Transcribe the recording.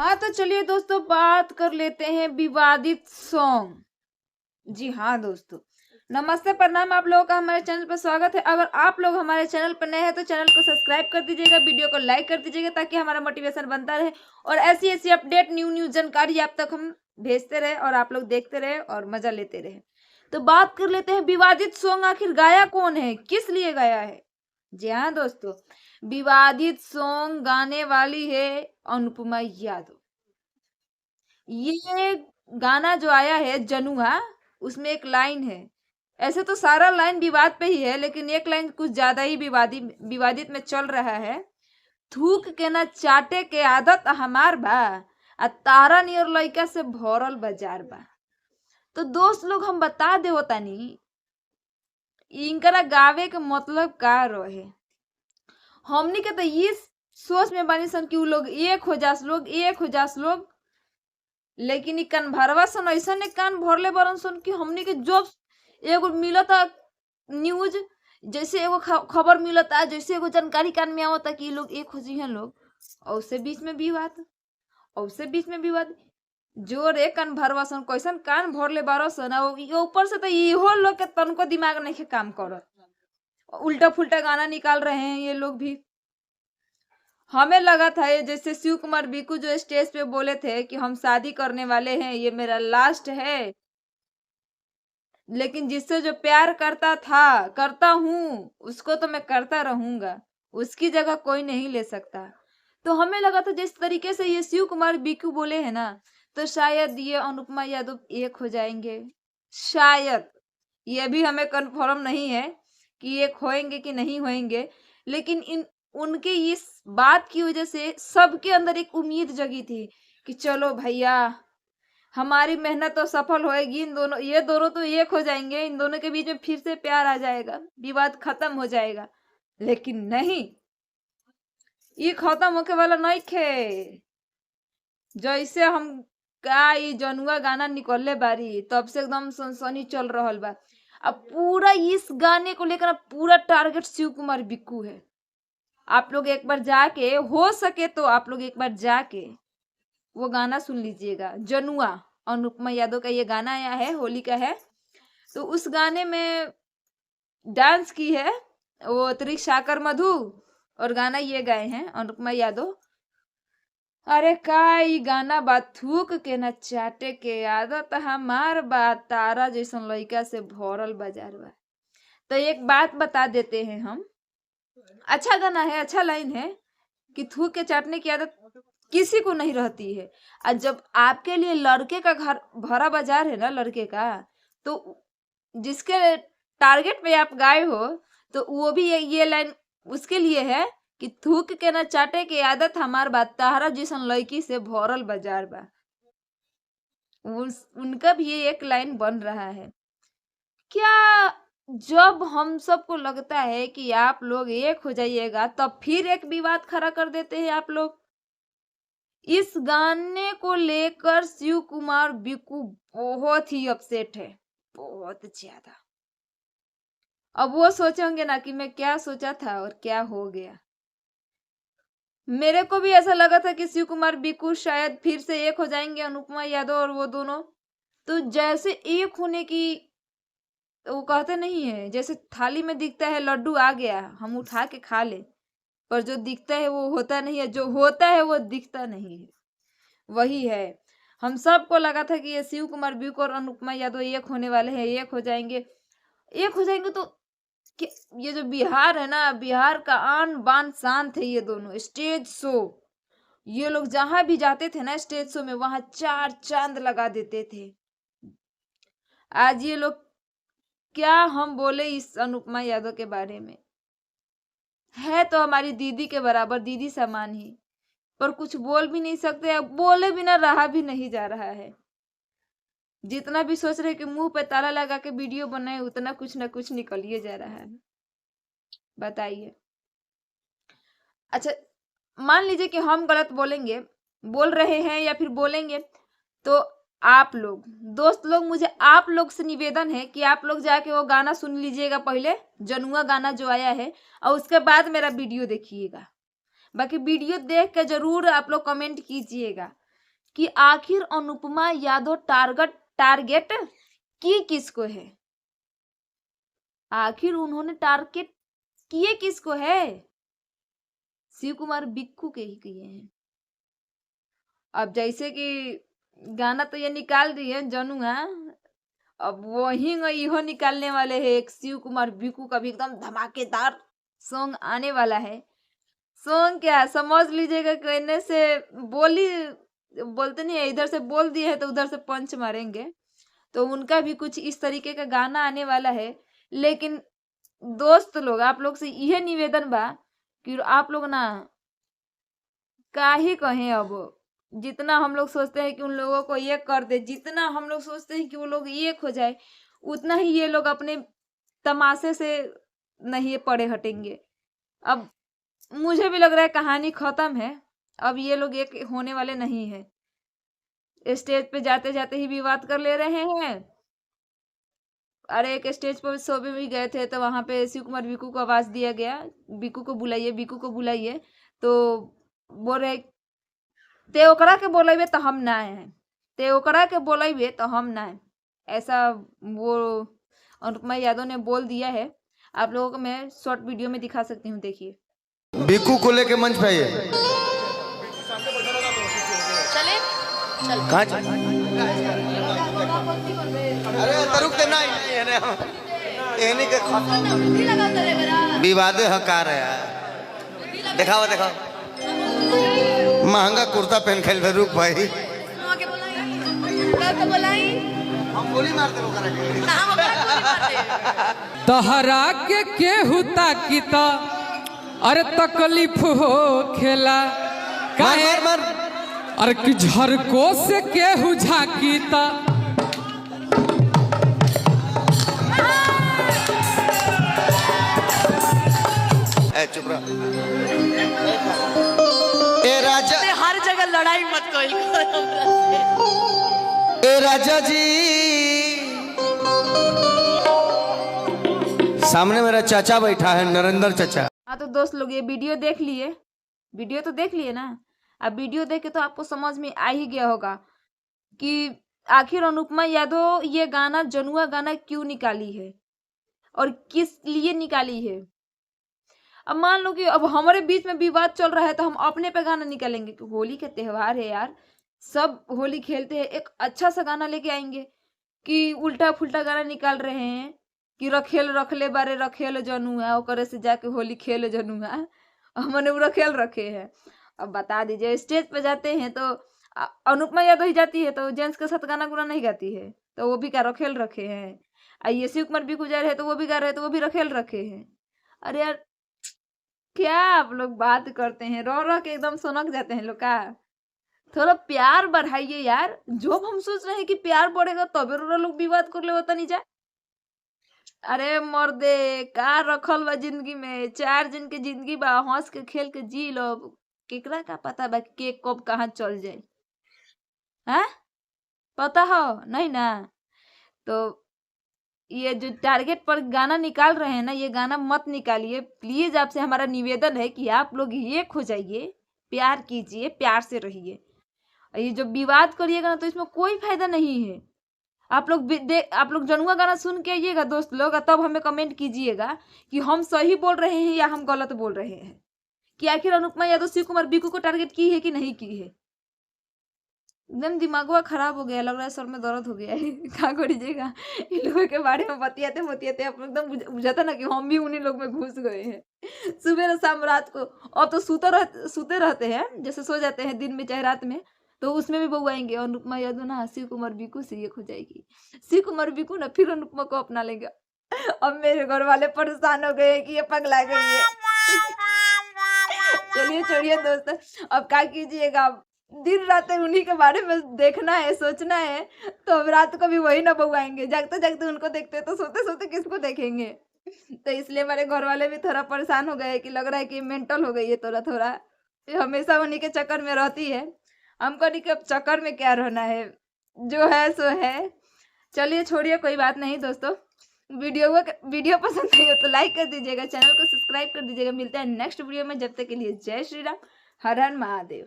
हाँ तो चलिए दोस्तों बात कर लेते हैं विवादित सॉन्ग। जी हाँ दोस्तों, नमस्ते प्रणाम, आप लोगों का हमारे चैनल पर स्वागत है। अगर आप लोग हमारे चैनल पर नए हैं तो चैनल को सब्सक्राइब कर दीजिएगा, वीडियो को लाइक कर दीजिएगा ताकि हमारा मोटिवेशन बनता रहे और ऐसी ऐसी अपडेट न्यू जानकारी आप तक हम भेजते रहे और आप लोग देखते रहे और मजा लेते रहे। तो बात कर लेते हैं विवादित सॉन्ग आखिर गाया कौन है, किस लिए गाया है। जी हाँ दोस्तों, विवादित सॉन्ग गाने वाली है अनुपमा यादव। ये गाना जो आया है जनुआ, उसमें एक लाइन है, ऐसे तो सारा लाइन विवाद पे ही है लेकिन एक लाइन कुछ ज्यादा ही विवादित में चल रहा है। थूक के ना चाटे के आदत हमार बा, आ तारा नियर लइका से भरल बाजार बा। तो दोस्त लोग हम बता दे होतानी इनकरा गावे के मतलब का रहे। हमनी के तो ये सोच में बानी सन कि उ लोग एक हो जास लोग, लेकिन इ कान भरवा सन ऐसा ने कान भरले बरन सन कि हमनी के जब एगो मिलता न्यूज, जैसे एगो खबर मिलता, जैसे एगो जानकारी कान में आवता कि लोग एक हो जी लोग, और उससे बीच में विवाद जोरे कान भरवा सन कैसन कान भरले बारसन। ऊपर से तो इहो लोग के तनको दिमाग नहीं काम करत, उल्टा फुल्टा गाना निकाल रहे हैं ये लोग भी। हमें लगा था ये जैसे शिव कुमार बिकू जो स्टेज पे बोले थे कि हम शादी करने वाले हैं, ये मेरा लास्ट है, लेकिन जिससे जो प्यार करता हूँ उसको तो मैं करता रहूंगा, उसकी जगह कोई नहीं ले सकता। तो हमें लगा था जिस तरीके से ये शिव कुमार बिकू बोले हैं ना, तो शायद ये अनुपमा यादव एक हो जाएंगे। शायद, ये भी हमें कंफर्म नहीं है कि एक होएंगे कि नहीं होएंगे, लेकिन इन उनके इस बात की वजह से सबके अंदर एक उम्मीद जगी थी कि चलो भैया हमारी मेहनत तो सफल होएगी, ये दोनों तो एक हो जाएंगे, इन दोनों के बीच में फिर से प्यार आ जाएगा, विवाद खत्म हो जाएगा। लेकिन नहीं, ये खत्म होके वाला नहीं खे। जैसे हम का ये जनुआ गाना निकलले बारी तब से एकदम सनसनी चल रहल बा। अब पूरा इस गाने को लेकर पूरा टारगेट शिव कुमार बिक्कू है। आप लोग एक बार जाके, हो सके तो आप लोग एक बार जाके वो गाना सुन लीजिएगा, जनुआ अनुपमा यादव का ये गाना आया है, होली का है। तो उस गाने में डांस की है वो त्रिशाकर मधु, और गाना ये गाए हैं अनुपमा यादव। अरे का ई गाना बा, थूक के न चाटे के आदत हमार बा, तारा जैसन लइका से भरल बाजार बा। तो एक बात बता देते हैं हम, अच्छा गाना है, अच्छा लाइन है कि थूक के चाटने की आदत किसी को नहीं रहती है। और जब आपके लिए लड़के का घर भरा बाजार है ना, लड़के का, तो जिसके टारगेट पे आप गाए हो, तो वो भी ये लाइन उसके लिए है कि थूक के ना चाटे के आदत हमार बा, तारा जैसन लड़की से भरल बाजार बा। उनका भी ये एक लाइन बन रहा है क्या। जब हम सबको लगता है कि आप लोग एक हो जाइएगा, तब फिर एक विवाद खड़ा कर देते हैं आप लोग। इस गाने को लेकर शिव कुमार बिकू बहुत ही अपसेट है, बहुत ज्यादा। अब वो सोचेंगे ना कि मैं क्या सोचा था और क्या हो गया। मेरे को भी ऐसा लगा था कि शिव कुमार बिकू शायद फिर से एक हो जाएंगे, अनुपमा यादव और वो दोनों। तो जैसे एक होने की, वो कहते नहीं है जैसे थाली में दिखता है लड्डू आ गया हम उठा के खा ले, पर जो दिखता है वो होता नहीं है, जो होता है वो दिखता नहीं है, वही है। हम सबको लगा था कि ये शिव कुमार बिकू और अनुपमा यादव एक होने वाले हैं, एक हो जाएंगे तो ये जो बिहार है ना, बिहार का आन बान शान थे ये दोनों। स्टेज शो, ये लोग जहां भी जाते थे ना स्टेज शो में, वहां चार चांद लगा देते थे। आज ये लोग, क्या हम बोले इस अनुपमा यादव के बारे में, है तो हमारी दीदी के बराबर, दीदी समान ही, पर कुछ बोल भी नहीं सकते, अब बोले बिना रहा भी नहीं जा रहा है। जितना भी सोच रहे कि मुंह पे ताला लगा के वीडियो बनाए, उतना कुछ ना कुछ निकलिए जा रहा है। बताइए। अच्छा, मान लीजिए कि हम गलत बोल रहे हैं या फिर बोलेंगे, तो आप लोग दोस्त लोग, मुझे आप लोग से निवेदन है कि आप लोग जाके वो गाना सुन लीजिएगा पहले, जनुआ गाना जो आया है, और उसके बाद मेरा वीडियो देखिएगा। बाकी वीडियो देख के जरूर आप लोग कमेंट कीजिएगा कि आखिर अनुपमा यादव टारगेट की किसको है, आखिर उन्होंने टारगेट किए किसको है, शिव कुमार बिक्कू के ही किए हैं। अब जैसे कि गाना तो ये निकाल रही है जनुआ, अब वही इहो निकालने वाले हैं एक शिव कुमार बिक्कू का भी एकदम धमाकेदार सॉन्ग आने वाला है। सॉन्ग क्या समझ लीजिएगा, कहने से बोलते नहीं है, इधर से बोल दिए है तो उधर से पंच मारेंगे, तो उनका भी कुछ इस तरीके का गाना आने वाला है। लेकिन दोस्त लोग आप लोग से यह निवेदन बा कि आप लोग ना काहे कहें, अब जितना हम लोग सोचते हैं कि उन लोगों को एक कर दे, जितना हम लोग सोचते हैं कि वो लोग एक हो जाए, उतना ही ये लोग अपने तमाशे से नहीं पड़े हटेंगे। अब मुझे भी लग रहा है कहानी खत्म है, अब ये लोग एक होने वाले नहीं है। स्टेज पे जाते जाते ही विवाद कर ले रहे हैं। अरे एक स्टेज पर शो में भी गए थे तो वहां पे शिव कुमार बिक्कू को आवाज दिया गया, बिक्कू को बुलाइए, बिक्कू को बुलाइए, तो बोल रहे ते ओकरा के बोलेबे तो हम ना आए, ते ओकरा के बोलेबे तो हम ना आए, ऐसा वो अनुपमा यादव ने बोल दिया है। आप लोगों को मैं शॉर्ट वीडियो में दिखा सकती हूँ, देखिए। बिक्कू को लेके मंच पे आइए। चले चल कहाँ अरे तरुक ते नहीं एने के विवादे हकार है यार। दिखाओ दिखाओ महंगा कुर्ता पहन खेल रुक भाई, हम गोली मारते लोग तहरा के केहू ताकिता अरे तकलीफ हो खेला काहे मार अरे कि झरको से केहू झाकीता ए चुप रह। ए राजा हर जगह लड़ाई मत कोई ए राजा जी, सामने मेरा चाचा बैठा है, नरेंद्र चाचा। हाँ तो दोस्त लोग ये वीडियो देख लिए, वीडियो तो देख लिए ना। अब वीडियो देख के तो आपको समझ में आ ही गया होगा कि आखिर अनुपमा यादव ये गाना जनुआ गाना क्यों निकाली है और किस लिए निकाली है। अब मान लो कि अब हमारे बीच में विवाद चल रहा है तो हम अपने पे गाना निकालेंगे कि होली का त्योहार है यार, सब होली खेलते हैं, एक अच्छा सा गाना लेके आएंगे कि उल्टा फुल्टा गाना निकाल रहे हैं कि रखेल रखले बारे रखेल जनुआ, ओकरे से जाके होली खेल जनुआ, हमने रखेल रखे हैं। अब बता दीजिए स्टेज पे जाते हैं तो अनुपमा यादव ही जाती है तो जेंट्स के साथ गाना गुना नहीं गाती है, तो वो भी क्या रखेल रखे हैं। ये शिव कुमार बिक्कू जा रहे हैं तो वो भी गा रहे हैं तो वो भी रखेल रखे हैं। अरे यार क्या आप लोग बात करते हैं, रो रो के एकदम सनक जाते हैं लोग का। थोड़ा प्यार बढ़ाइए यार, जो हम सोच रहे हैं कि प्यार बढ़ेगा तबे रो लोग विवाद कर ले होता नहीं जा। अरे मर्दे का रखल बा जिंदगी में, 4 दिन के जिंदगी बा, हंस के खेल के जी लो, केकरा का पता बा के कब कहाँ चल जाए, हाँ पता हो नहीं ना। तो ये जो टारगेट पर गाना निकाल रहे हैं ना, ये गाना मत निकालिए प्लीज, आपसे हमारा निवेदन है कि आप लोग एक हो जाइए, प्यार कीजिए, प्यार से रहिए। ये जो विवाद करिएगा ना तो इसमें कोई फायदा नहीं है। आप लोग जनुआ गाना सुन के आइएगा दोस्त लोग, तब हमें कमेंट कीजिएगा कि हम सही बोल रहे हैं या हम गलत बोल रहे हैं, कि आखिर अनुपमा यादव शिव कुमार बिक्कू को टारगेट की है कि नहीं की है। एकदम दिमागवा खराब हो गया, लग रहा है सर में दर्द हो गया है। क्या करिएगा, इन लोगों के बारे में बतियाते बतियाते आप एकदम बुझाता ना कि हम भी उन्हीं लोग में घुस गए हैं। सुबह शाम रात को, अब तो सूते रहते हैं, जैसे सो जाते हैं दिन में चाहे रात में, तो उसमें भी बहू आएंगे अनुपमा यादव ना शिव कुमार बिक्कू से एक हो जाएगी, शिव कुमार बिक्कू ना फिर अनुपमा को अपना लेंगे। अब मेरे घर वाले परेशान हो गए कि ये पगला गई है। चलिए छोड़िए दोस्त, अब क्या कीजिएगा, दिन रात उन्हीं के बारे में देखना है, सोचना है, तो अब रात को भी वही ना बहू आएंगे, जागते जागते उनको देखते तो सोते सोते किसको देखेंगे। तो इसलिए हमारे घर वाले भी थोड़ा परेशान हो गए कि लग रहा है कि मेंटल हो गई है थोड़ा, हमेशा उन्हीं के चक्कर में रहती है। हमको नहीं कि अब चक्कर में क्या रहना है, जो है सो है। चलिए छोड़िए, कोई बात नहीं दोस्तों, वीडियो पसंद आई हो तो लाइक कर दीजिएगा, चैनल को सब्सक्राइब कर दीजिएगा। मिलते हैं नेक्स्ट वीडियो में, जब तक के लिए जय श्री राम, हर हर महादेव।